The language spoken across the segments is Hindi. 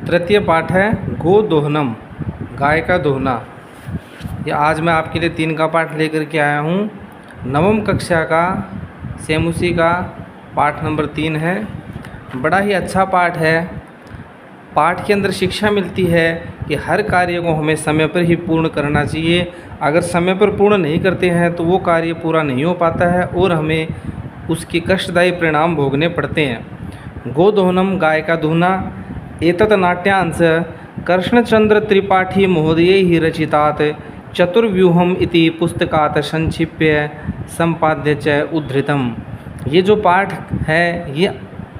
तृतीय पाठ है गो दोहनम, गाय का दोहना। ये आज मैं आपके लिए 3 का पाठ लेकर के आया हूँ। नवम कक्षा का सेम उसी का पाठ नंबर 3 है। बड़ा ही अच्छा पाठ है। पाठ के अंदर शिक्षा मिलती है कि हर कार्य को हमें समय पर ही पूर्ण करना चाहिए। अगर समय पर पूर्ण नहीं करते हैं तो वो कार्य पूरा नहीं हो पाता है और हमें उसके कष्टदायी परिणाम भोगने पड़ते हैं। गोदोहनम, गाय का दोहना। एतत् नाट्यांश कृष्णचंद्र त्रिपाठी महोदय ही रचितात् चतुर्व्यूहम इति पुस्तकात् संक्षिप्य संपाद्य च उद्धृतम। ये जो पाठ है ये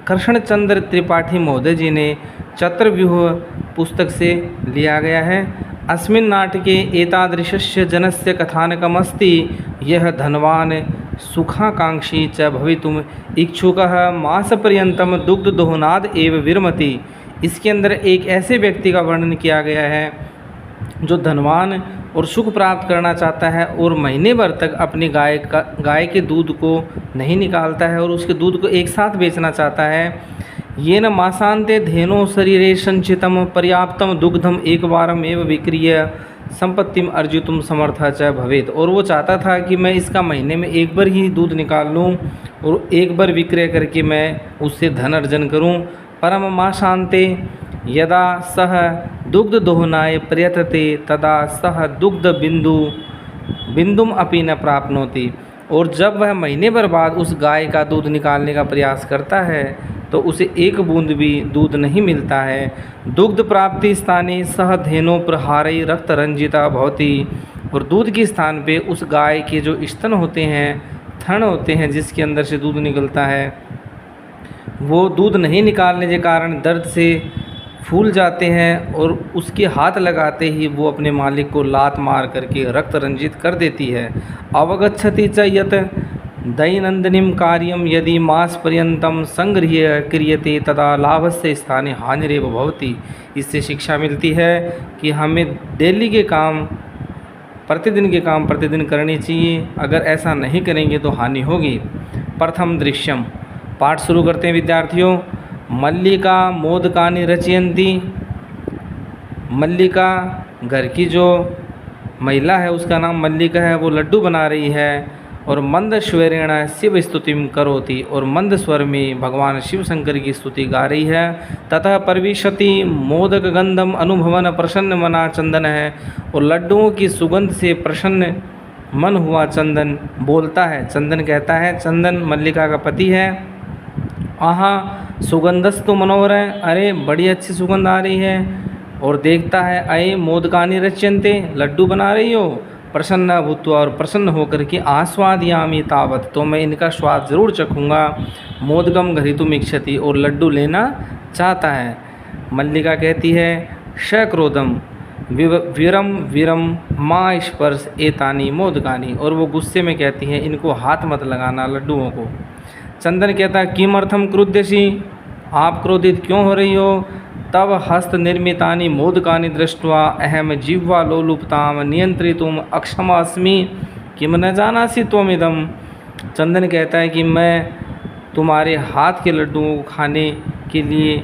कृष्णचंद्र त्रिपाठी महोदय जी ने चतुर्व्यूह पुस्तक से लिया गया है। अस्मिन् नाटके एतादृशस्य जनस्य कथानकमस्ति यः धनवान् सुखाकांक्षी च भवितुम् इच्छुकः मासपर्यन्तं दुग्धदोहनाद् एव विरमति। इसके अंदर एक ऐसे व्यक्ति का वर्णन किया गया है जो धनवान और सुख प्राप्त करना चाहता है और महीने भर तक अपनी गाय के दूध को नहीं निकालता है और उसके दूध को एक साथ बेचना चाहता है। ये न मासान्ते धेनो शरीरे संचितम पर्याप्तम दुग्धम एक बारम एव विक्रीय संपत्तिम अर्जितुम समर्था च भवेत। और वो चाहता था कि मैं इसका महीने में एक बार ही दूध निकाल लूँ और एक बार विक्रय करके मैं उससे धन अर्जन करूँ। परम माशान्ते यदा सह दुग्ध दोहनाय प्रयतते तदा सह दुग्ध बिंदुम अपि न प्राप्नोति। और जब वह महीने भर बाद उस गाय का दूध निकालने का प्रयास करता है तो उसे एक बूंद भी दूध नहीं मिलता है। दुग्ध प्राप्ति स्थाने सह धेनो प्रहारई रक्त रंजिता भवति। और दूध के स्थान पे उस गाय के जो स्तन होते हैं, थन होते हैं जिसके अंदर से दूध निकलता है, वो दूध नहीं निकालने के कारण दर्द से फूल जाते हैं और उसके हाथ लगाते ही वो अपने मालिक को लात मार करके रक्त रंजित कर देती है। अवगच्छति च यत् दैनंदिनीं कार्यम यदि मास पर्यंतम संगृह्य क्रियते तदा लाभस्य स्थाने हानिरेव भवति। इससे शिक्षा मिलती है कि हमें डेली के काम, प्रतिदिन के काम प्रतिदिन करनी चाहिए। अगर ऐसा नहीं करेंगे तो हानि होगी। प्रथम दृश्यम। पाठ शुरू करते हैं विद्यार्थियों। मल्लिका मोदकानि रचयन्ति। मल्लिका, घर की जो महिला है उसका नाम मल्लिका है, वो लड्डू बना रही है और मंद स्वरेण शिव स्तुतिम करोति। और मंद स्वर में भगवान शिव शंकर की स्तुति गा रही है। ततः परविशति मोदक गंधम अनुभवन प्रसन्न मना चंदन है। और लड्डुओं की सुगंध से प्रसन्न मन हुआ चंदन बोलता है। चंदन कहता है, चंदन मल्लिका का पति है। आहा सुगंधस्तु मनोहर है, अरे बड़ी अच्छी सुगंध आ रही है। और देखता है, अये मोदकानि रच्यन्ते, लड्डू बना रही हो। प्रसन्न भूत्वा, और प्रसन्न होकर के आस्वादयामि तावत, तो मैं इनका स्वाद जरूर चखूँगा। मोदकम घरितुम इच्छति, और लड्डू लेना चाहता है। मल्लिका कहती है, शक्रोधम विरम विरम माँ स्पर्श एतानी मोदकानी। और वो गुस्से में कहती है, इनको हाथ मत लगाना लड्डुओं को। चंदन कहता है, किमर्थम क्रुध्यसी, आप क्रोधित क्यों हो रही हो। तब हस्त निर्मितानि मोदकानि दृष्ट्वा अहम जिह्वा लोलुपताम नियंत्रितुम अक्षमा अस्मि किम न जानासि त्वमिदम। चंदन कहता है कि मैं तुम्हारे हाथ के लड्डुओं को खाने के लिए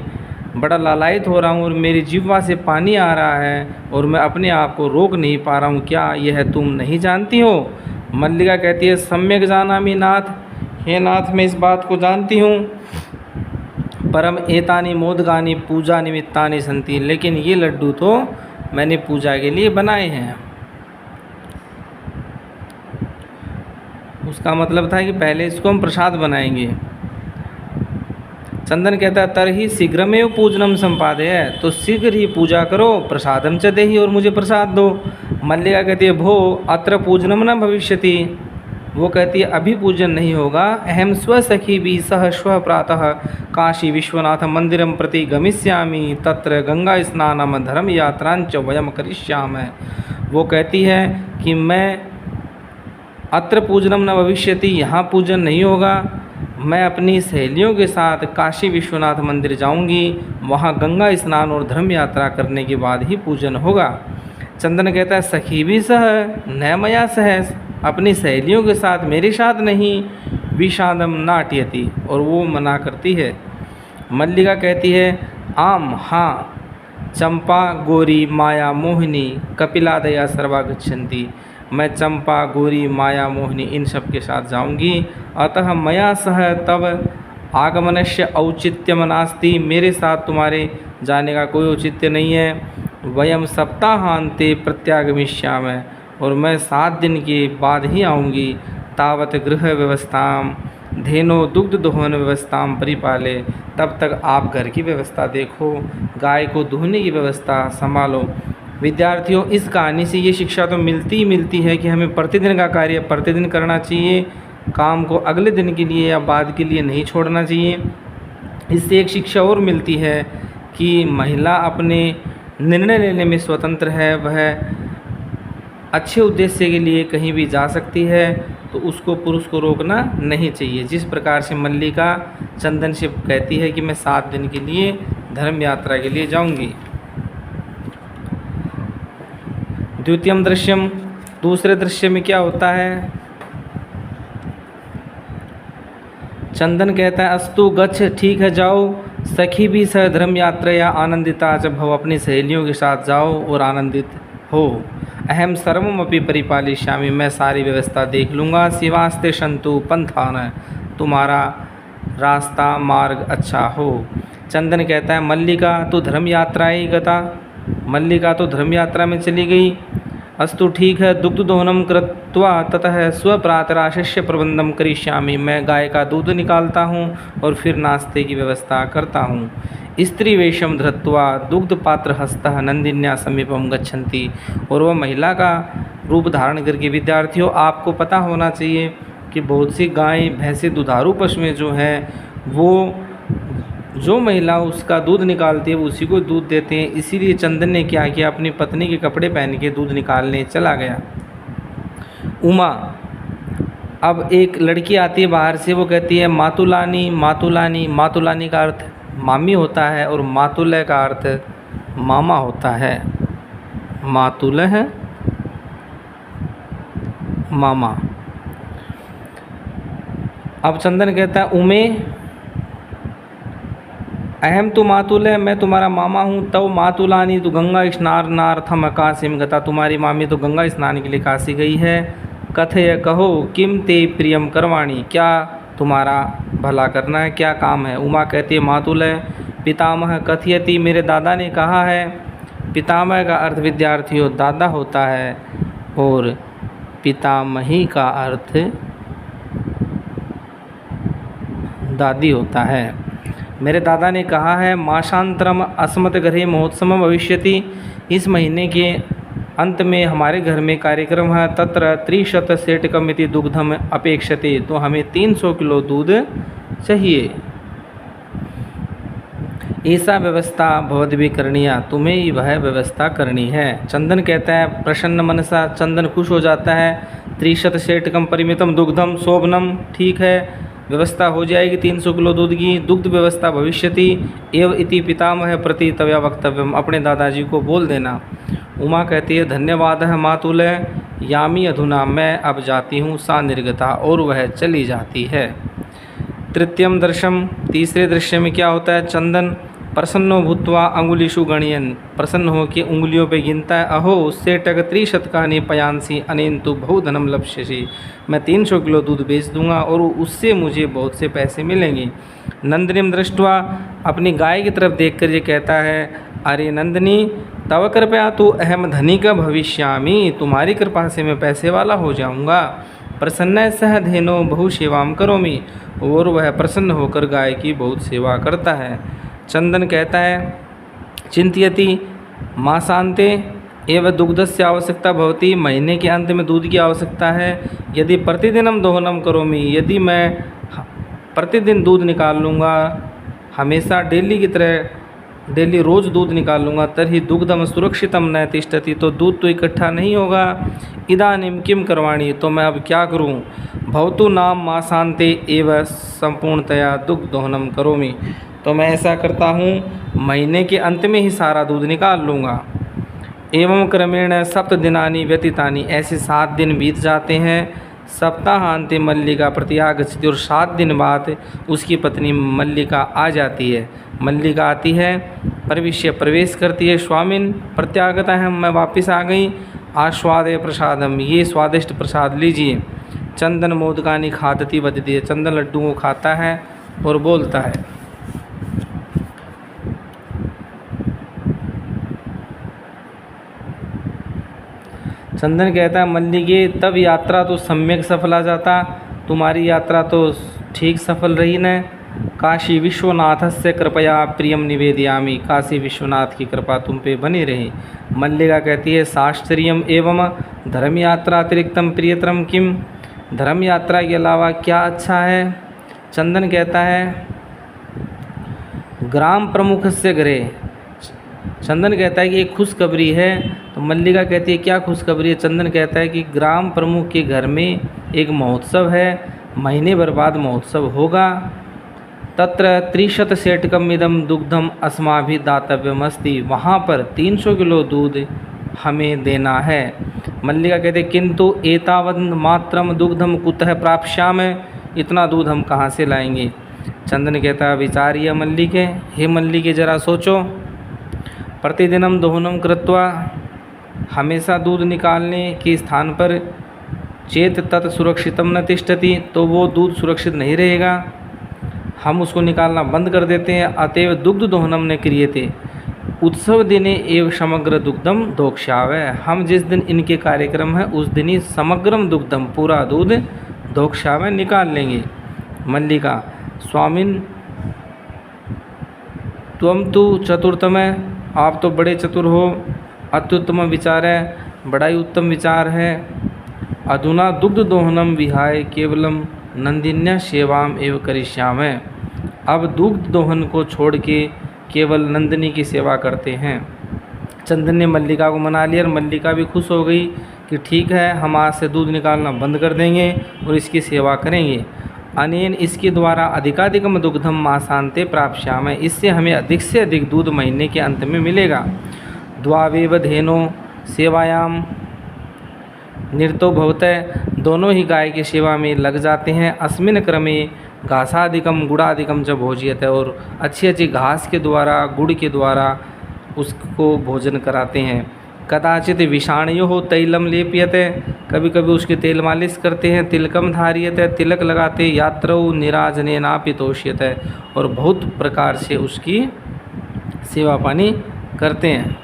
बड़ा लालायित हो रहा हूँ और मेरी जिह्वा से पानी आ रहा है और मैं अपने आप को रोक नहीं पा रहा हूँ, क्या यह तुम नहीं जानती हो। मल्लिका कहती है, सम्यक जानामि नाथ, हे नाथ मैं इस बात को जानती हूँ। परम एतानी मोदकानी पूजा निमित्तानि संति, लेकिन ये लड्डू तो मैंने पूजा के लिए बनाए हैं। उसका मतलब था कि पहले इसको हम प्रसाद बनाएंगे। चंदन कहता है, तरही शीघ्रमेव पूजनम संपादय, तो शीघ्र ही पूजा करो। प्रसादम च देहि, और मुझे प्रसाद दो। मल्लिका कहती है, भो अत्र पूजनम न भविष्यति, वो कहती है अभी पूजन नहीं होगा। अहम स्वसखी भी सह श्व प्रातः काशी विश्वनाथ मंदिरम प्रति गमिष्यामि तत्र गंगा स्नानम धर्म यात्रांच वयम करिष्यामः। वो कहती है कि मैं अत्र पूजनम न भविष्यति, यहाँ पूजन नहीं होगा। मैं अपनी सहेलियों के साथ काशी विश्वनाथ मंदिर जाऊंगी, वहाँ गंगा स्नान और धर्म यात्रा करने के बाद ही पूजन होगा। चंदन कहता है, सखी भी सह न मया सह, अपनी सहेलियों के साथ मेरे साथ नहीं। विषादम नाट्यति, और वो मना करती है। मल्लिका कहती है, आम हाँ चंपा गौरी माया मोहिनी कपिलादया सर्वा गच्छन्ति। मैं चंपा गौरी माया मोहिनी इन सब के साथ जाऊंगी। अतः मया सह तब आगमनस्य औचित्यम नास्ति, मेरे साथ तुम्हारे जाने का कोई औचित्य नहीं है। वयम सप्ताहांते प्रत्यागमिष्यामि, और मैं 7 दिन के बाद ही आऊँगी। तावत गृह व्यवस्थाम धेनो दुग्ध दोहन व्यवस्थाम परिपाले, तब तक आप घर की व्यवस्था देखो, गाय को दूहने की व्यवस्था संभालो। विद्यार्थियों, इस कहानी से ये शिक्षा तो मिलती ही मिलती है कि हमें प्रतिदिन का कार्य प्रतिदिन करना चाहिए, काम को अगले दिन के लिए या बाद के लिए नहीं छोड़ना चाहिए। इससे एक शिक्षा और मिलती है कि महिला अपने निर्णय लेने में स्वतंत्र है, वह अच्छे उद्देश्य के लिए कहीं भी जा सकती है, तो उसको पुरुष को रोकना नहीं चाहिए। जिस प्रकार से मल्लिका चंदन से कहती है कि मैं 7 दिन के लिए धर्म यात्रा के लिए जाऊंगी। द्वितीयम दृश्यम, दूसरे दृश्य में क्या होता है? चंदन कहता है अस्तु गच्छ, ठीक है जाओ। सखी भी सह धर्म यात्रा या आनंदिता च भव, अपनी सहेलियों के साथ जाओ और आनंदित हो। अहम सर्वमपि परिपालिष्यामि, मैं सारी व्यवस्था देख लूँगा। शिवास्ते सन्तु पंथान, तुम्हारा रास्ता मार्ग अच्छा हो। चंदन कहता है मल्लिका तो धर्म यात्रा ही गता, मल्लिका तो धर्म यात्रा में चली गई। अस्तु ठीक है, दुग्ध दोहनम कृत्वा ततः स्वप्रातराशस्य प्रबंधम करिष्यामि, मैं गाय का दूध निकालता हूँ और फिर नाश्ते की व्यवस्था करता हूँ। स्त्री वेशम धृत्वा दुग्ध पात्र हस्तः नंदिन्या समीपम गच्छन्ति, और वह महिला का रूप धारण करके, विद्यार्थियों आपको पता होना चाहिए कि बहुत सी गाय भैंसे दुधारू पशुएं जो हैं वो जो महिला उसका दूध निकालती है वो उसी को दूध देते हैं। इसीलिए चंदन ने क्या किया, अपनी पत्नी के कपड़े पहन के दूध निकालने चला गया। उमा, अब एक लड़की आती है बाहर से, वो कहती है मातुलानी मातुलानी। मातुलानी का अर्थ मामी होता है और मातुल्य का अर्थ मामा होता है। मातुल्य है मामा। अब चंदन कहता है उमे अहम तो मातुल्य, मैं तुम्हारा मामा हूँ। तव मातुलानी तो गंगा स्नानार्थम काशीम गता, तुम्हारी मामी तो गंगा स्नान के लिए काशी गई है। कथय कहो किम ते प्रियम करवाणी, क्या तुम्हारा भला करना है, क्या काम है? उमा कहती है मातुल्य पितामह कथयति, मेरे दादा ने कहा है। पितामह का अर्थ विद्यार्थियों दादा होता है और पितामही का अर्थ दादी होता है। मेरे दादा ने कहा है मासांतरम अस्मत् गृहे महोत्सव भविष्यति, इस महीने के अंत में हमारे घर में कार्यक्रम है। तत्र 300 सेटकमिति दुग्धम अपेक्षते, तो हमें 300 किलो दूध चाहिए। ऐसा व्यवस्था भवद्भिः करणीया, तुम्हें ही वह व्यवस्था करनी है। चंदन कहता है प्रसन्न मनसा, चंदन खुश हो जाता है। 300 सेटकम परिमितम दुग्धम शोभनम, ठीक है व्यवस्था हो जाएगी 300 किलो दूध की। दुग्ध व्यवस्था भविष्यति एव इति पितामह प्रति तव्या वक्तव्यम, अपने दादाजी को बोल देना। उमा कहती है धन्यवाद है मातुल्य, यामी अधुना, मैं अब जाती हूँ। सा निर्गता, और वह चली जाती है। तृतीयम दृश्यम, तीसरे दृश्य में क्या होता है? चंदन प्रसन्नो भूत्वा अंगुलिषु गणयन, प्रसन्न हो के उंगलियों पे गिनता है। अहो उससे टक 300 पयांसी अनेन्तु बहुधनम लप्स्यसि, मैं 300 किलो दूध बेच दूंगा और उससे मुझे बहुत से पैसे मिलेंगे। नंदिनीम दृष्ट्वा, अपनी गाय की तरफ देखकर ये कहता है अरे नंदिनी तव कृपया तो अहम धनिक भविष्यामि, तुम्हारी कृपा से मैं पैसे वाला हो जाऊंगा। प्रसन्न सह धेनो बहु सेवाम करोमि, और वह प्रसन्न होकर गाय की बहुत सेवा करता है। चंदन कहता है चिंतयति मासांते एवं दुग्धस्य आवश्यकता भवति, महीने के अंत में दूध की आवश्यकता है। यदि प्रतिदिनम दोहनम करोमि, यदि मैं प्रतिदिन दूध निकाल लूँगा, हमेशा डेली की तरह डेली रोज़ दूध निकाल लूँगा, तर्हि दुग्धम सुरक्षितम न तिष्ठति, तो दूध तो इकट्ठा नहीं होगा। इदानीम किम करवाणी, तो मैं अब क्या करूँ? भवतु नाम मासांते एवं संपूर्णतया दुग्ध दोहनम करोमि, तो मैं ऐसा करता हूँ महीने के अंत में ही सारा दूध निकाल लूँगा। एवं क्रमेण सप्त दिनानि व्यतीतानि, ऐसे 7 दिन बीत जाते हैं। सप्ताहांते मल्लिका प्रत्यागच्छति, और 7 दिन बाद उसकी पत्नी मल्लिका आ जाती है। मल्लिका आती है, प्रविश्य प्रवेश करती है। स्वामिन प्रत्यागता है, मैं वापस आ गई। आस्वादय प्रसादम, ये स्वादिष्ट प्रसाद लीजिए। चंदन मोदकानी खादती बदती है, चंदन लड्डुओं को खाता है और बोलता है। चंदन कहता है मल्लिके तब यात्रा तो सम्यक सफला जाता, तुम्हारी यात्रा तो ठीक सफल रही न। काशी विश्वनाथ से कृपया प्रियम निवेदयामी, काशी विश्वनाथ की कृपा तुम पे बनी रहे। मल्लिका कहती है शास्त्रीयम एवं धर्म यात्रा अतिरिक्तम प्रियतरम किम, धर्म यात्रा के अलावा क्या अच्छा है। चंदन कहता है ग्राम प्रमुख से गृह, चंदन कहता है कि एक खुशखबरी है। तो मल्लिका कहती है क्या खुशखबरी है। चंदन कहता है कि ग्राम प्रमुख के घर में एक महोत्सव है, महीने भर बाद महोत्सव होगा। तत्र 300 सेटकम इदम दुग्धम अस्माभि दातव्यमस्ति, वहाँ पर 300 किलो दूध हमें देना है। मल्लिका कहते किंतु एतावद मात्रम दुग्धम कुतः प्राप्स्यामि, इतना दूध हम कहाँ से लाएंगे। चंदन कहता है विचार्य मल्लिके, हे मल्लिके जरा सोचो। प्रतिदिनम दोहनम कृत्वा, हमेशा दूध निकालने के स्थान पर चेत तत् सुरक्षितम न तिष्ठति, तो वो दूध सुरक्षित नहीं रहेगा, हम उसको निकालना बंद कर देते हैं। अतएव दुग्ध दोहनम न क्रियते, उत्सव दिने एव समग्र दुग्धम दोक्ष्यावै, हम जिस दिन इनके कार्यक्रम है उस दिन ही समग्रम दुग्धम, पूरा दूध दोक्ष्यावै निकाल लेंगे। मल्लिका स्वामिन त्वम तु चतुर्थम, आप तो बड़े चतुर हो। अत्युत्तम विचार है, बड़ा ही उत्तम विचार है। अधुना दुग्ध दोहनम विहाय केवलम नंदिन्या सेवाम एव करिष्यामि, अब दुग्ध दोहन को छोड़ के केवल नंदिनी की सेवा करते हैं। चंदन ने मल्लिका को मना लिया और मल्लिका भी खुश हो गई कि ठीक है हम आज से दूध निकालना बंद कर देंगे और इसकी सेवा करेंगे। अनेन इसके द्वारा अधिकाधिकम दुग्धम मासांते प्राप्स्यामि, इससे हमें अधिक से अधिक दूध महीने के अंत में मिलेगा। द्वावेव धेनो सेवायाम निरतो भवतः, दोनों ही गाय की सेवा में लग जाते हैं। अस्मिन क्रमे घासादिकम गुड़ादिकम जब भोज्यत है, और अच्छी अच्छी घास के द्वारा गुड़ के द्वारा उसको भोजन कराते हैं। कदाचित विषाणयो तैलम लेप्यते, कभी कभी उसके तेल मालिश करते हैं। तिलकम धार्यते, तिलक लगाते। यात्रौ निराजने नापितोष्यत, और बहुत प्रकार से उसकी सेवा पानी करते हैं,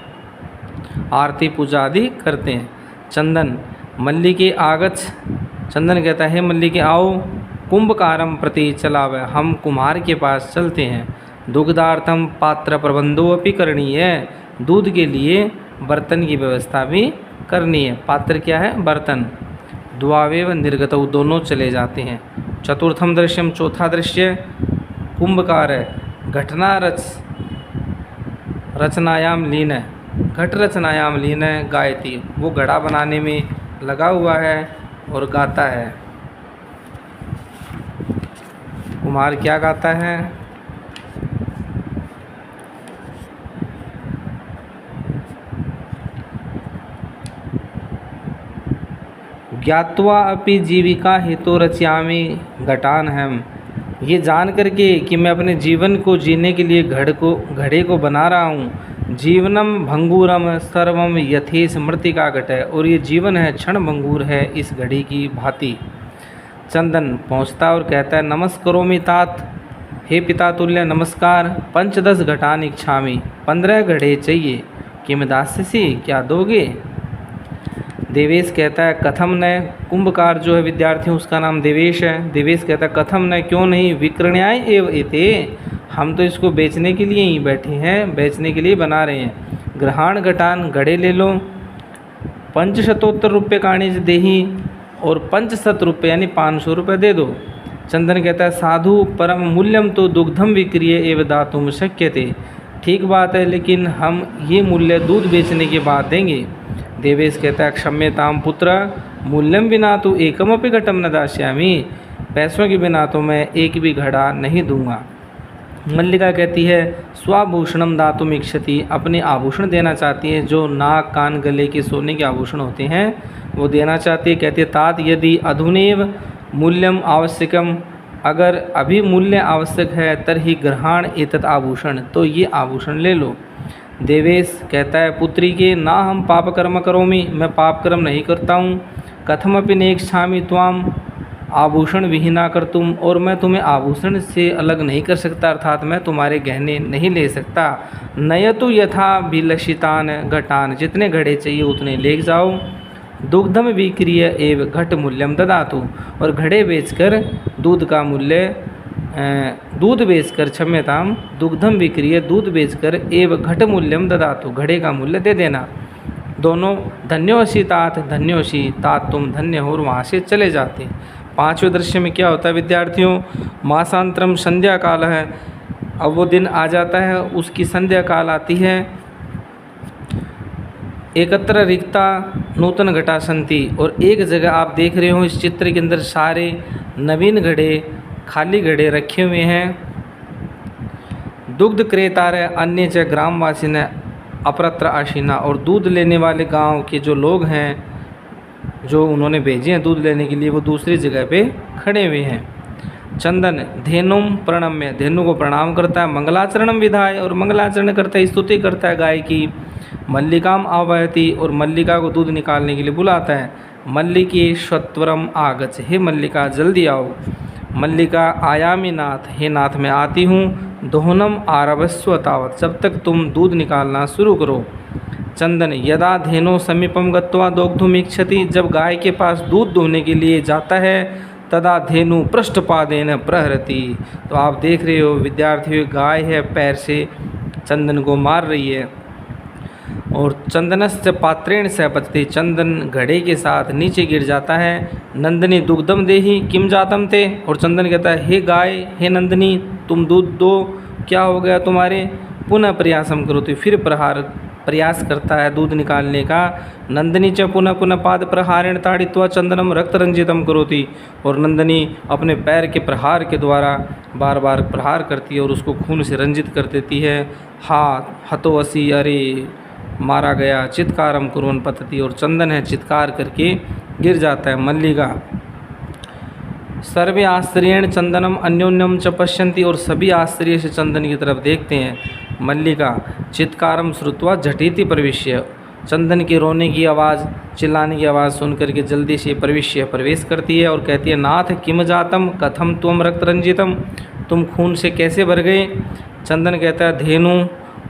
आरती पूजा आदि करते हैं। चंदन मल्लिके आगच्छ, चंदन कहता है मल्लिके आओ। कुंभकारम प्रति चलावे, हम कुम्हार के पास चलते हैं। दुग्धार्थम पात्र प्रबंधो अपि करणीय, दूध के लिए बर्तन की व्यवस्था भी करनी है। पात्र क्या है, बर्तन। द्वावेव निर्गतौ, दोनों चले जाते हैं। चतुर्थम दृश्यम, चौथा दृश्य कुंभकार है। घटना रचनायाम लीन है, घट रचनायाम लीन है गायती, वो घड़ा बनाने में लगा हुआ है और गाता है। कुम्हार क्या गाता है, ज्ञात्वा अपि जीविका हेतु रचयामि घटान हम, ये जान करके कि मैं अपने जीवन को जीने के लिए घड़े को बना रहा हूँ। जीवनम भंगूरम सर्वम यथेश मृतिका घट है, और ये जीवन है क्षण भंगूर है इस घड़ी की भांति। चंदन पहुँचता और कहता है नमस्करोमि तात, हे पिता तुल्य नमस्कार। 5-10 घटान इच्छामि, 15 घड़े चाहिए। किम दास्यसि, क्या दोगे। देवेश कहता है कथम न, कुंभकार जो है विद्यार्थी उसका नाम देवेश है। देवेश कहता है कथम न, क्यों नहीं। विक्रण्याय एव एते, हम तो इसको बेचने के लिए ही बैठे हैं, बेचने के लिए बना रहे हैं। ग्रहाण घटान, घड़े ले लो। 500 रुपये काणिज देही, और 500 रुपये यानी 500 रुपये दे दो। चंदन कहता है साधु परम मूल्यम तो दुग्धम विक्रिय एव दातुम शक्यते, ठीक बात है लेकिन हम ये मूल्य दूध बेचने के बाद देंगे। देवेश कहता है क्षम्यताम पुत्र, मूल्यम बिना तो एकमपि घटम न दास्यामि, पैसों के बिना तो मैं एक भी घड़ा नहीं दूंगा। मल्लिका कहती है स्वाभूषणम दातुम इच्छति, अपने आभूषण देना चाहती है, जो नाक कान गले के सोने के आभूषण होते हैं वो देना चाहती है। कहती है तात यदि अधुनेव मूल्यम आवश्यकम अगर अभी मूल्य आवश्यक है तर्हि ग्रहण एतत् आभूषण, तो ये आभूषण ले लो। देवेश कहता है पुत्री के, ना हम पाप कर्म करोमि, मैं पाप कर्म नहीं करता हूँ। कथमपि नेक्षामि त्वाम आभूषण विहीना कर तुम, और मैं तुम्हें आभूषण से अलग नहीं कर सकता, अर्थात मैं तुम्हारे गहने नहीं ले सकता। नयतु यथा विलसितान घटान, जितने घड़े चाहिए उतने ले जाओ। दुग्धम विक्रिय एव घट मूल्यम ददातु, और घड़े बेचकर दूध का मूल्य दूध बेचकर क्षम्यताम दुग्धम विक्रिय, दूध बेचकर एव घट मूल्यम ददातु, घड़े का मूल्य दे देना। दोनों धन्योसी तात, धन्योसी तात, तुम धन्य हो, और वहाँ से चले जाते। पांचवें दृश्य में क्या होता है विद्यार्थियों, मासांतरम संध्या काल है। अब वो दिन आ जाता है, उसकी संध्या काल आती है। एकत्र रिक्ता नूतन घटा संति, और एक जगह आप देख रहे हो इस चित्र के अंदर सारे नवीन घड़े, खाली घड़े रखे हुए हैं। दुग्ध क्रेतार अन्य च ग्रामवासी ने अपरत्र आशीना, और दूध लेने वाले गांव के जो लोग हैं, जो उन्होंने भेजे हैं दूध लेने के लिए, वो दूसरी जगह पे खड़े हुए हैं। चंदन धेनुम प्रणम्य, धेनु को प्रणाम करता है। मंगलाचरणम विधाय, और मंगलाचरण करता है, स्तुति करता है गाय की। मल्लिकाम आवाहति, और मल्लिका को दूध निकालने के लिए बुलाता है। मल्लिके स्वत्वरम आगच, हे मल्लिका जल्दी आओ। मल्लिका आयामी नाथ, हे नाथ मैं आती हूँ। दोहनम आरभस्व तावत, जब तक तुम दूध निकालना शुरू करो। चंदन यदा धेनो समीपम गत्वा दोग्धुम इच्छति, जब गाय के पास दूध दोहने के लिए जाता है, तदा धेनु पृष्ठपादेन प्रहरति, तो आप देख रहे हो विद्यार्थियों, गाय है पैर से चंदन को मार रही है। और चंदनस्य पात्रेण से पचते, चंदन घड़े के साथ नीचे गिर जाता है। नंदिनी दुग्धम देहि किम जातम ते, और चंदन कहता है हे गाय, हे नंदिनी तुम दूध दो, क्या हो गया तुम्हारे। पुनः प्रयासम करोति, फिर प्रयास करता है दूध निकालने का। नंदिनी च पुनः पुनः पाद प्रहारेण ताड़ित्वा चंदनम रक्त रंजितम करोति, और नंदिनी अपने पैर के प्रहार के द्वारा बार बार प्रहार करती है और उसको खून से रंजित कर देती है। हतोअसी, अरे मारा गया। चित्कारम कुर्वन् पतति, और चंदन है चित्कार करके गिर जाता है। मल्लिका सर्वे आश्चर्येण चंदनम अन्योन्यम च पश्यन्ति, और सभी आश्चर्य से चंदन की तरफ देखते हैं। मल्लिका चित्कारम श्रुत्वा झटिति प्रविश्य, चंदन के रोने की आवाज़, चिल्लाने की आवाज़ सुनकर के जल्दी से प्रवेश करती है और कहती है नाथ किम जातम कथम त्वम रक्त रंजितम, तुम खून से कैसे भर गए। चंदन कहता है धेनु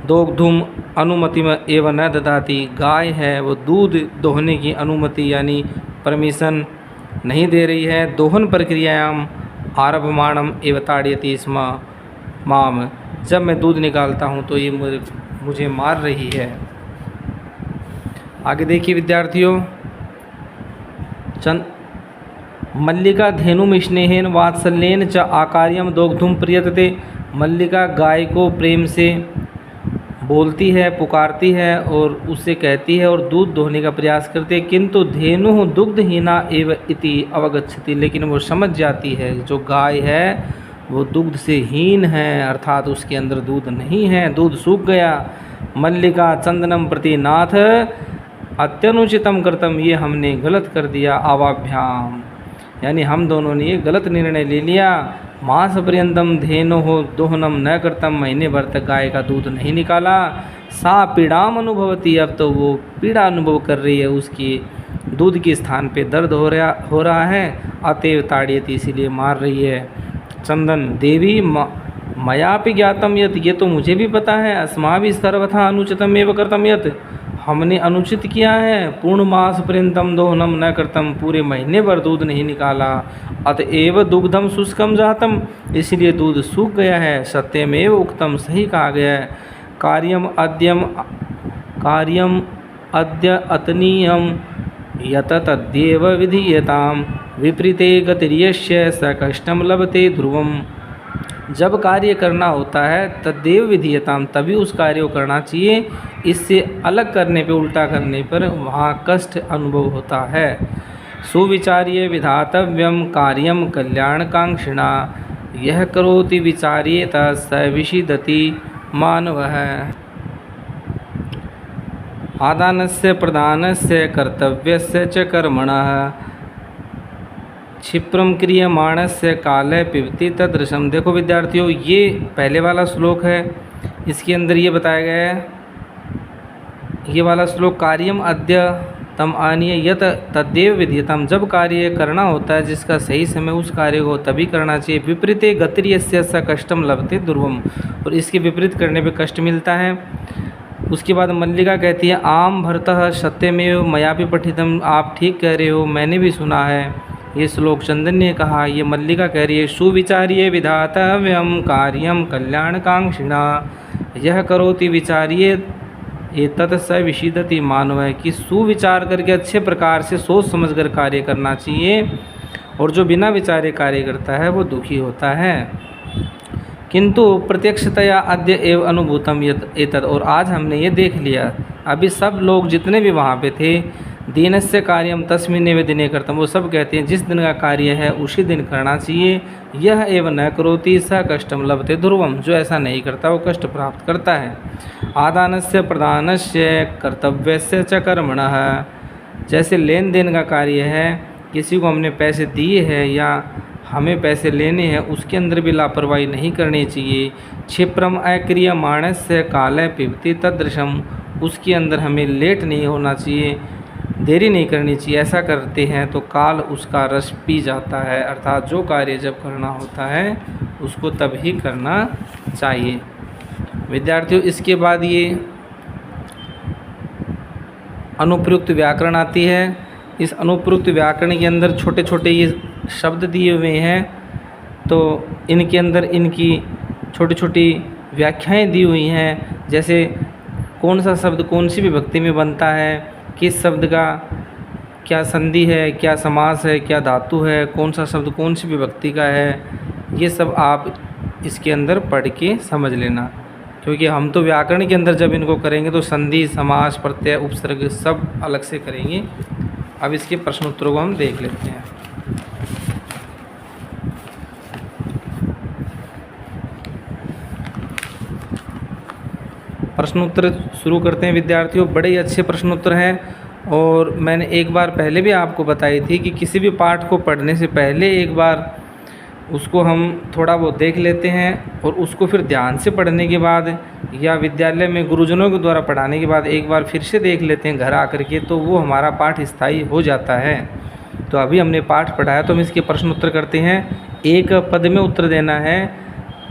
दोग्धुम अनुमति में एवं न ददाती, गाय है वो दूध दोहने की अनुमति यानी परमिशन नहीं दे रही है। दोहन प्रक्रियायाम आरभमाणम एवं ताड़यति स्म माम, जब मैं दूध निकालता हूँ तो ये मुझे मार रही है। आगे देखिए विद्यार्थियों, मल्लिका धेनुम स्नेहेन वात्सल्येन च आकार्यम दोग्धुम प्रियतते, मल्लिका गाय को प्रेम से बोलती है, पुकारती है और उससे कहती है और दूध दोहने का प्रयास करती है। किंतु धेनु दुग्धहीना एव इति अवगच्छति, लेकिन वो समझ जाती है जो गाय है वो दुग्ध से हीन है, अर्थात उसके अंदर दूध नहीं है, दूध सूख गया। मल्लिका चंदनम प्रति नाथ अत्यनुचितम कर्तम, ये हमने गलत कर दिया। आवाभ्याम यानी हम दोनों ने ये गलत निर्णय ले लिया। मास पर्यंतम धेनो हो दोहनम न करतम, महीने भर तक गाय का दूध नहीं निकाला। सा पीड़ाम अनुभवती, अब तो वो पीड़ा अनुभव कर रही है, उसकी दूध के स्थान पे दर्द हो रहा है। अतएव ताड़यति, इसीलिए मार रही है। चंदन देवी मयापि ज्ञातम यत, ये तो मुझे भी पता है। अस्माभि सर्वथा अनुचितम एव कर्तम यत, हमने अनुचित किया है। पूर्ण मास पर्यंतम दोहनम न करतम, पूरे महीने भर दूध नहीं निकाला। अतएव दुग्धम शुष्कम जातम, इसलिए दूध सूख गया है। सत्यमेव उक्तम, सही कहा गया है। कार्यम अद्य अतनीयम यत तद्येव विधीयताम, विपरीते गतिर्यस्य स कष्टम लभते ध्रुवम, जब कार्य करना होता है तद्देव विधीयताम, तभी उस कार्य को करना चाहिए। इससे अलग करने पे, उल्टा करने पर वहाँ कष्ट अनुभव होता है। सुविचार्य विधातव्यम कार्यम कल्याणकांक्षिणा, यह करोति विचार्येत स विषीदति मानवः। आदानस्य प्रदानस्य कर्तव्यस्य च कर्मणः क्षिप्रम क्रियमाणस्य काले पिबति तदृशम। देखो विद्यार्थियों, ये पहले वाला श्लोक है, इसके अंदर ये बताया गया है, ये वाला श्लोक कार्यम अद्य तम आनीय यत तद्देव विधीयतम। जब कार्य करना होता है जिसका सही समय, उस कार्य को तभी करना चाहिए। विपरीते गतिर्यस्य स कष्टम लभते दुर्वम, और इसके विपरीत करने पे कष्ट मिलता है। उसके बाद मल्लिका कहती है आम भरतः सत्यमेव मयापि पठितम। आप ठीक कह रहे हो, मैंने भी सुना है ये श्लोक। चंदन ने कहा, ये मल्लिका कह रही है, सुविचार्य विधातव्यम कार्यम कल्याणकांक्षिणा यह करोति विचार्य ये तत् स विशीदति। मानव है कि सुविचार करके अच्छे प्रकार से सोच समझ कर कार्य करना चाहिए, और जो बिना विचारे कार्य करता है वो दुखी होता है। किंतु प्रत्यक्षतया अद्य एव अनुभूतम एतद, और आज हमने ये देख लिया, अभी सब लोग जितने भी वहाँ पे थे, दीनस्य कार्यम तस्मिन्नेव दिने कर्तम, वो सब कहते हैं जिस दिन का कार्य है उसी दिन करना चाहिए। यह एव न करोति स कष्टम लभते ध्रुवम, जो ऐसा नहीं करता वो कष्ट प्राप्त करता है। आदानस्य प्रदानस्य कर्तव्यस्य च कर्मणः, जैसे लेन देन का कार्य है, किसी को हमने पैसे दिए हैं या हमें पैसे लेने हैं, उसके अंदर भी लापरवाही नहीं करनी चाहिए। क्षिप्रम अक्रियमाणस्य काले पिबति तदृशम, उसके अंदर हमें लेट नहीं होना चाहिए, देरी नहीं करनी चाहिए। ऐसा करते हैं तो काल उसका रस पी जाता है, अर्थात जो कार्य जब करना होता है उसको तभी करना चाहिए। विद्यार्थियों, इसके बाद ये अनुप्रयुक्त व्याकरण आती है। इस अनुप्रयुक्त व्याकरण के अंदर छोटे छोटे ये शब्द दिए हुए हैं, तो इनके अंदर इनकी छोटी छोटी व्याख्याएं दी हुई हैं। जैसे कौन सा शब्द कौन सी विभक्ति में बनता है, किस शब्द का क्या संधि है, क्या समास है, क्या धातु है, कौन सा शब्द कौन सी विभक्ति का है, ये सब आप इसके अंदर पढ़ के समझ लेना, क्योंकि हम तो व्याकरण के अंदर जब इनको करेंगे तो संधि, समास, प्रत्यय, उपसर्ग सब अलग से करेंगे। अब इसके प्रश्न उत्तरों को हम देख लेते हैं। प्रश्न उत्तर शुरू करते हैं विद्यार्थियों। बड़े ही अच्छे प्रश्न उत्तर हैं, और मैंने एक बार पहले भी आपको बताई थी कि किसी भी पाठ को पढ़ने से पहले एक बार उसको हम थोड़ा बहुत देख लेते हैं, और उसको फिर ध्यान से पढ़ने के बाद या विद्यालय में गुरुजनों के द्वारा पढ़ाने के बाद एक बार फिर से देख लेते हैं घर आकर के, तो वो हमारा पाठ स्थायी हो जाता है। तो अभी हमने पाठ पढ़ाया, तो हम इसके प्रश्न उत्तर करते हैं। एक पद में उत्तर देना है।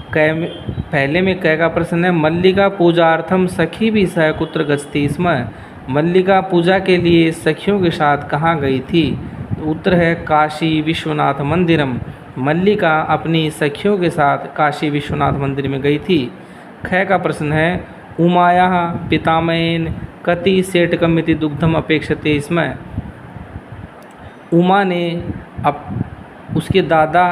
पहले में क का प्रश्न है, मल्लिका पूजार्थम सखी भी सह कुत्र गच्छति स्म। मल्लिका पूजा के लिए सखियों के साथ कहाँ गई थी? तो उत्तर है काशी विश्वनाथ मंदिरम। मल्लिका अपनी सखियों के साथ काशी विश्वनाथ मंदिर में गई थी। ख का प्रश्न है, उमाया पितामहेन कति सेटकमिति दुग्धम अपेक्षते स्म। उमा ने उसके दादा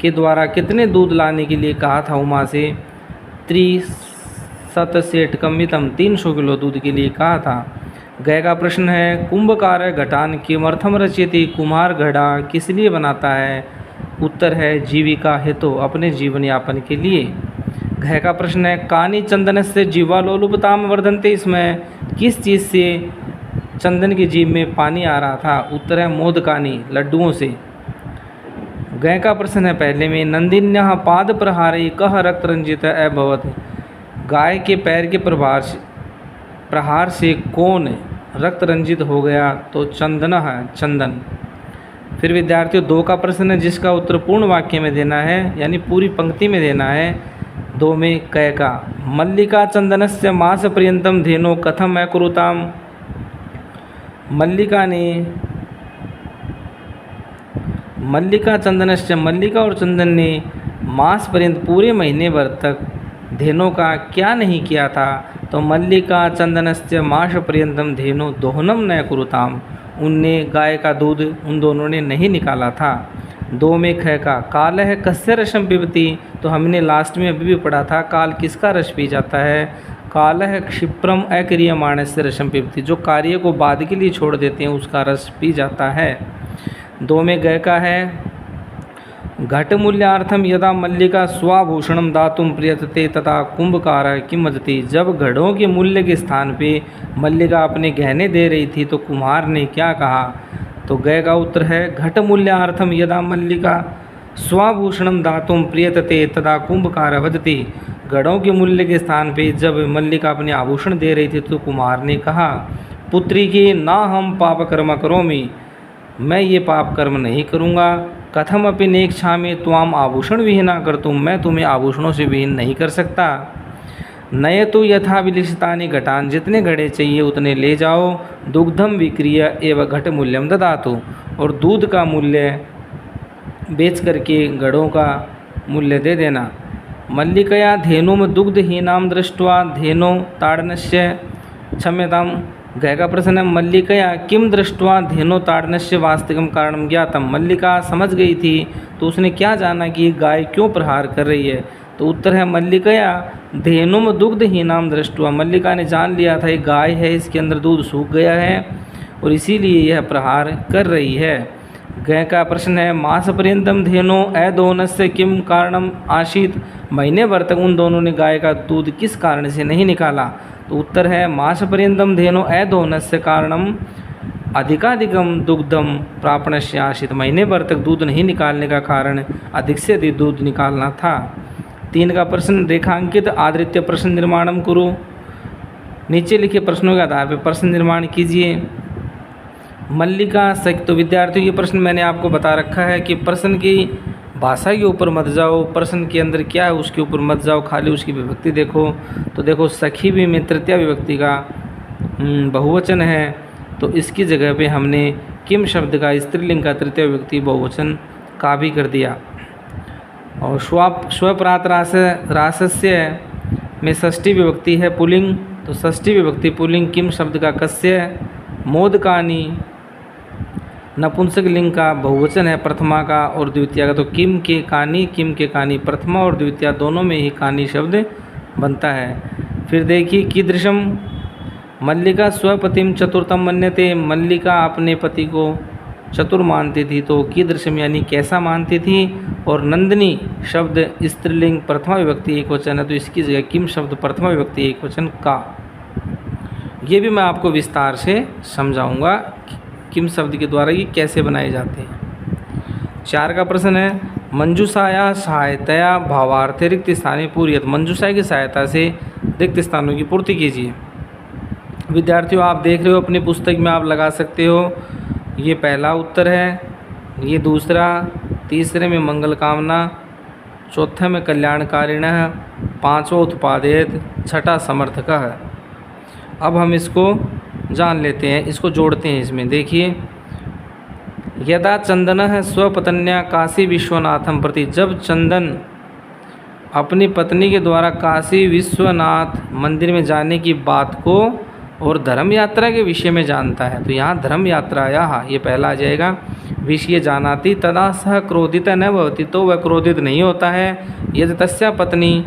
के द्वारा कितने दूध लाने के लिए कहा था उमा से? 300 सेटकमितम, 300 किलो दूध के लिए कहा था। गय का प्रश्न है, कुंभकार घटान किमर्थम रचयति। कुम्हार घड़ा किस लिए बनाता है? उत्तर है जीविका हेतु, अपने जीवन यापन के लिए। घय का प्रश्न है, कानी चंदन से जीवालोलुपताम वर्धनते। इसमें किस चीज़ से चंदन की जीभ में पानी आ रहा था? उत्तर है मोदकानी, लड्डुओं से। गय का प्रश्न है पहले में, नंदिन्यः पाद प्रहारे कह रक्त रंजित अभवत। गाय के पैर के प्रहार से कौन रक्त रंजित हो गया? तो चंदन है, चंदन। फिर विद्यार्थियों 2 का प्रश्न है, जिसका उत्तर पूर्ण वाक्य में देना है, यानी पूरी पंक्ति में देना है। 2 में क का, मल्लिका चंदनस्य मास पर्यंतम धेनो कथम अकुरुताम। मल्लिका चंदनस्य, मल्लिका और चंदन ने मास पर्यंत पूरे महीने भर तक धेनों का क्या नहीं किया था? तो मल्लिका चंदनस्य मास पर्यंतम धेनो दोहनम न कुरुताम। उनने गाय का दूध उन दोनों ने नहीं निकाला था। 2 में ख का, काल है कस्य रसम पिबती। तो हमने लास्ट में अभी भी पढ़ा था, काल किसका रस पी जाता है? काल है क्षिप्रम अक्रियमाणस्य रसम पिबती। जो कार्य को बाद के लिए छोड़ देते हैं उसका रस पी जाता है। 2 में गय का है, घट मूल्यार्थम यदा मल्लिका स्वाभूषणम दातुम प्रियतते तथा कुंभकार किम वदति। जब घड़ों के मूल्य के स्थान पे मल्लिका अपने गहने दे रही थी तो कुम्हार ने क्या कहा? तो गय का उत्तर है घटमूल्यार्थम यदा मल्लिका स्वाभूषणम दातुम प्रियतते तदा कुंभकार वदति। घड़ों के मूल्य के स्थान पे जब मल्लिका अपने आभूषण दे रही थी तो कुमार ने कहा, पुत्री की ना हम पाप कर्म करोमि, मैं ये पाप कर्म नहीं करूँगा। कथम अपि नेक्षामि त्वाम आभूषण विहीना कर्तुम, मैं तुम्हें आभूषणों से विहीन नहीं कर सकता। नए तो यथा विलिखितानि घटान, जितने घड़े चाहिए उतने ले जाओ। दुग्धम विक्रिय एवं घट मूल्यम ददातु, और दूध का मूल्य बेच करके घड़ों का मूल्य दे देना। मल्लिकया धेनुम दुग्धहीनाम दृष्ट्वा धेनो ताड़नस्य क्षम्यताम। गय का प्रश्न है, मल्लिकया किम दृष्ट्वा धेनो ताड़नस्य वास्तविकम कारणम ज्ञातम। मल्लिका समझ गई थी तो उसने क्या जाना कि गाय क्यों प्रहार कर रही है। तो उत्तर है मल्लिकया धेनुम दुग्धहीनाम दृष्ट्वा, मल्लिका ने जान लिया था ये गाय है, इसके अंदर दूध सूख गया है और इसीलिए यह प्रहार कर रही है। गय का प्रश्न है, मास पर्यंतम धेनो अदोनस्य किम कारणम आशीत। महीने भर तक उन दोनों ने गाय का दूध किस कारण से नहीं निकाला। तो उत्तर है मास पर्यंतम धेनो अदोनस्य कारणम अधिकाधिकम दुग्धम प्रापणस्य आशीत। महीने भर तक दूध नहीं निकालने का कारण अधिक से अधिक दूध निकालना था। 3 का प्रश्न, रेखांकित आदृत्य प्रश्न निर्माणम कुरु। नीचे लिखे प्रश्नों के आधार पर प्रश्न निर्माण कीजिए। मल्लिका सख्त। तो विद्यार्थियों ये प्रश्न मैंने आपको बता रखा है कि प्रश्न की भाषा के ऊपर मत जाओ, प्रश्न के अंदर क्या है उसके ऊपर मत जाओ, खाली उसकी विभक्ति देखो। तो देखो सखी भी में तृतीय विभक्ति का बहुवचन है, तो इसकी जगह पे हमने किम शब्द का स्त्रीलिंग का तृतीय विभक्ति बहुवचन का भी कर दिया। और स्वप्रात रासस्य में षष्ठी विभक्ति है पुल्लिंग, तो षष्ठी विभक्ति पुल्लिंग किम शब्द का कस्य। मोदकानी नपुंसक लिंग का बहुवचन है प्रथमा का और द्वितीय का, तो किम के कानी प्रथमा और द्वितीय दोनों में ही कानी शब्द बनता है। फिर देखिए कीदृशम, मल्लिका स्वपतिम चतुर्थम मन्यते। मल्लिका अपने पति को चतुर मानती थी, तो कीदृशम यानी कैसा मानती थी। और नंदिनी शब्द स्त्रीलिंग प्रथमा विभक्ति एक वचन है, तो इसकी जगह किम शब्द प्रथमा विभक्ति एक वचन का। ये भी मैं आपको विस्तार से समझाऊंगा किम शब्द के द्वारा ये कैसे बनाए जाते हैं। 4 का प्रश्न है, मंजूषाया सहायतया भावार्थे रिक्त स्थाने पूर्यत। मंजूषा की सहायता से रिक्त स्थानों की पूर्ति कीजिए। विद्यार्थियों आप देख रहे हो अपनी पुस्तक में, आप लगा सकते हो। ये पहला उत्तर है, ये दूसरा, तीसरे में मंगल कामना, चौथे में कल्याणकारिणः, 5वां उत्पादित, 6ठा समर्थकः है। अब हम इसको जान लेते हैं, इसको जोड़ते हैं इसमें। देखिए, यदा चंदनः स्वपत्न्या काशी विश्वनाथम प्रति, जब चंदन अपनी पत्नी के द्वारा काशी विश्वनाथ मंदिर में जाने की बात को और धर्म यात्रा के विषय में जानता है, तो यहाँ धर्म यात्रा यहाँ ये पहला आ जाएगा। विषय जानाति तदा सह क्रोधित न भवति, तो वह क्रोधित नहीं होता है। यदि तस्या पत्नी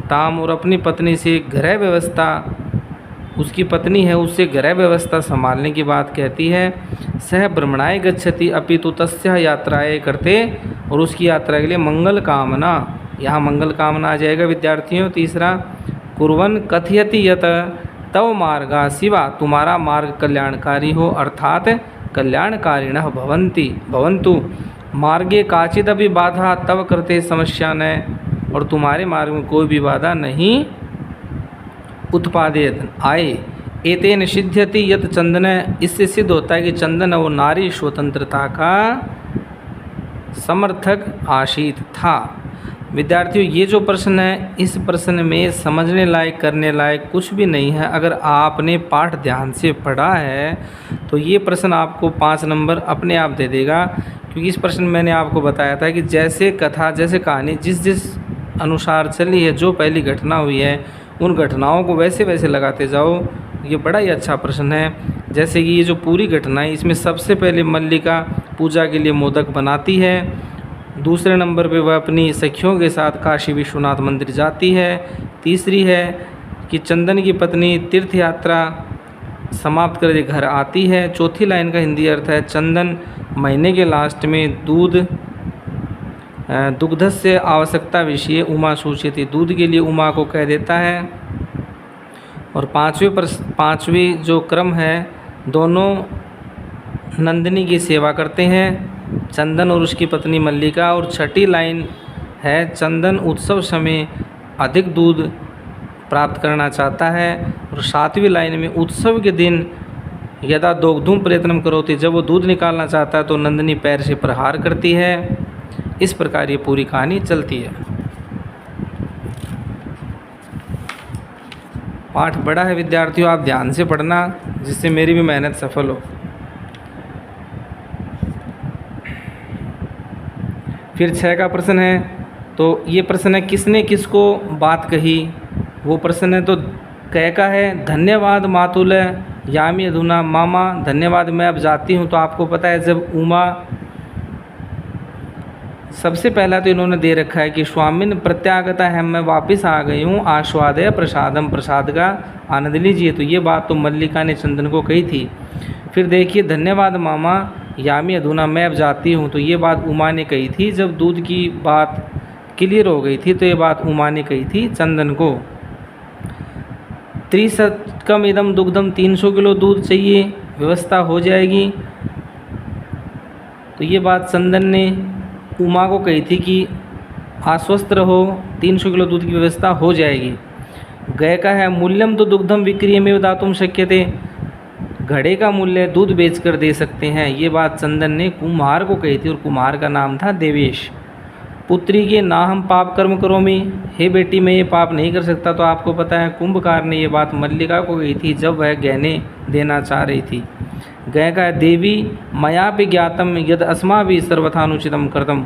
ताम, और अपनी पत्नी से गृह व्यवस्था, उसकी पत्नी है उससे गृह व्यवस्था संभालने की बात कहती है। सह भ्रमणाय गच्छति अपितु तस्या यात्राएँ करते, और उसकी यात्रा के लिए मंगल कामना, यहाँ मंगल कामना आ जाएगा विद्यार्थियों। तीसरा, कुर्वन् कथयति यत तव मार्गा शिवा, तुम्हारा मार्ग कल्याणकारी हो, अर्थात कल्याणकारिणः भवन्तु। मार्गे काचिदपि बाधा तव कृते समस्या न, और तुम्हारे मार्ग में कोई भी बाधा नहीं उत्पादित आए। एतेन सिद्ध्यति यत चंदन, इससे सिद्ध होता है कि चंदन वो नारी स्वतंत्रता का समर्थक आशीत था। विद्यार्थियों ये जो प्रश्न है, इस प्रश्न में समझने लायक करने लायक कुछ भी नहीं है। अगर आपने पाठ ध्यान से पढ़ा है तो ये प्रश्न आपको 5 नंबर अपने आप दे देगा, क्योंकि इस प्रश्न में मैंने आपको बताया था कि जैसे कथा, जैसे कहानी जिस अनुसार चली है, जो पहली घटना हुई है उन घटनाओं को वैसे वैसे लगाते जाओ। ये बड़ा ही अच्छा प्रश्न है। जैसे कि ये जो पूरी घटना है, इसमें सबसे पहले मल्लिका पूजा के लिए मोदक बनाती है, दूसरे नंबर पे वह अपनी सखियों के साथ काशी विश्वनाथ मंदिर जाती है, तीसरी है कि चंदन की पत्नी तीर्थ यात्रा समाप्त कर घर आती है, चौथी लाइन का हिंदी अर्थ है चंदन महीने के लास्ट में दुग्धस्य आवश्यकता विषय उमा सूचित, दूध के लिए उमा को कह देता है। और पांचवी जो क्रम है, दोनों नंदिनी की सेवा करते हैं चंदन और उसकी पत्नी मल्लिका। और छठी लाइन है चंदन उत्सव समय अधिक दूध प्राप्त करना चाहता है। और 7वीं लाइन में उत्सव के दिन यदा दोग्धुम प्रयत्नम करोति, जब वो दूध निकालना चाहता है तो नंदिनी पैर से प्रहार करती है। इस प्रकार ये पूरी कहानी चलती है। पाठ बड़ा है विद्यार्थियों, आप ध्यान से पढ़ना जिससे मेरी भी मेहनत सफल हो। फिर 6 का प्रश्न है, तो ये प्रश्न है किसने किसको बात कही। वो प्रश्न है तो क का है धन्यवाद मातुल यामी अधुना मामा, धन्यवाद मैं अब जाती हूँ। तो आपको पता है जब उमा, सबसे पहला तो इन्होंने दे रखा है कि स्वामिन प्रत्यागता है, मैं वापस आ गई हूँ, आस्वादय प्रसादम, प्रसाद का आनंद लीजिए। तो ये बात तो मल्लिका ने चंदन को कही थी। फिर देखिए धन्यवाद मामा यामी अधुना मैं अब जाती हूँ, तो ये बात उमा ने कही थी जब दूध की बात क्लियर हो गई थी। तो ये बात उमा ने कही थी चंदन को। 30 इदम दुग्धम, 300 किलो दूध चाहिए, व्यवस्था हो जाएगी। तो ये बात चंदन ने उमा को कही थी कि आश्वस्त रहो, 300 किलो दूध की व्यवस्था हो जाएगी। गय का है मूल्यम तो दुग्धम विक्रिय में दातुम शक्य थे, घड़े का मूल्य दूध बेचकर दे सकते हैं। ये बात चंदन ने कुम्हार को कही थी और कुम्हार का नाम था देवेश। पुत्री के ना हम पाप कर्म करोमी, हे बेटी मैं ये पाप नहीं कर सकता। तो आपको पता है कुंभकार ने ये बात मल्लिका को कही थी जब वह गहने देना चाह रही थी। गय का देवी मया भी ज्ञातम यद अस्मा भी सर्वथानुचितम करतम।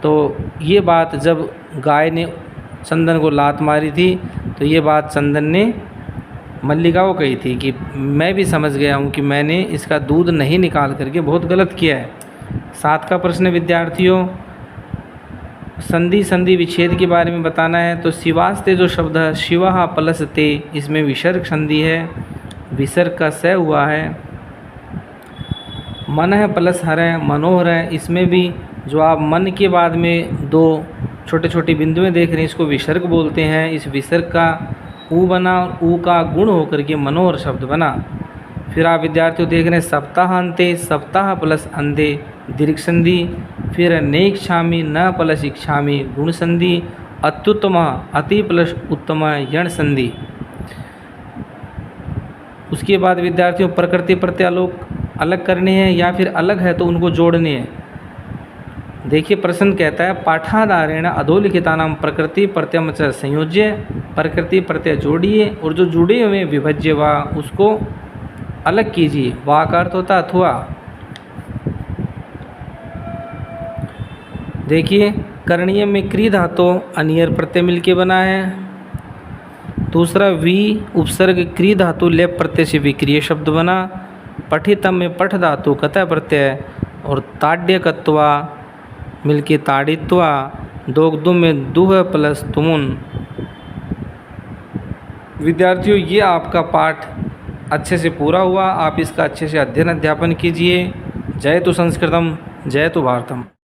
तो ये बात जब गाय ने चंदन को लात मारी थी तो ये बात चंदन ने मल्लिका को कही थी कि मैं भी समझ गया हूँ कि मैंने इसका दूध नहीं निकाल करके बहुत गलत किया है। 7 का प्रश्न विद्यार्थियों, संधि विच्छेद के बारे में बताना है। तो शिवास्ते जो शब्द है शिवा प्लस ते, इसमें विसर्ग संधि है, विसर्ग का स हुआ है। मन है प्लस हर है, मनोहर है, इसमें भी जो आप मन के बाद में 2 छोटे छोटे बिंदुएं देख रहे हैं इसको विसर्ग बोलते हैं। इस विसर्ग का ऊ बना और ऊ का गुण होकर के मनोहर शब्द बना। फिर आप विद्यार्थियों देख रहे हैं सप्ताह अंते, सप्ताह प्लस अंधे दीर्घ संधि। फिर नेक्षामी न प्लस इच्छामी गुण संधि। अत्युत्तम अति प्लस उत्तम यण संधि। उसके बाद विद्यार्थियों प्रकृति प्रत्यालोक अलग करने हैं या फिर अलग है तो उनको जोड़ने हैं। देखिए प्रश्न कहता है पाठाधारेण अधोलिखिता नाम प्रकृति प्रत्यय च संयोज्य, प्रकृति प्रत्यय जोड़िए और जो जुड़े हुए विभज्य वा उसको अलग कीजिए। वा का अर्थ होता अथवा। देखिए करणीय में क्री धातु अनियर प्रत्यय मिलके बना है। दूसरा वी उपसर्ग क्री धातु लेप प्रत्यय से विक्रिय शब्द बना। पठितम में पठ धातु कतः प्रत्यय और ताड्यकत्वा मिलके ताड़ित्वा। दोग्धुम में दुह प्लस तुमुन। विद्यार्थियों ये आपका पाठ अच्छे से पूरा हुआ। आप इसका अच्छे से अध्ययन अध्यापन कीजिए। जय तो संस्कृतम, जय तो भारतम।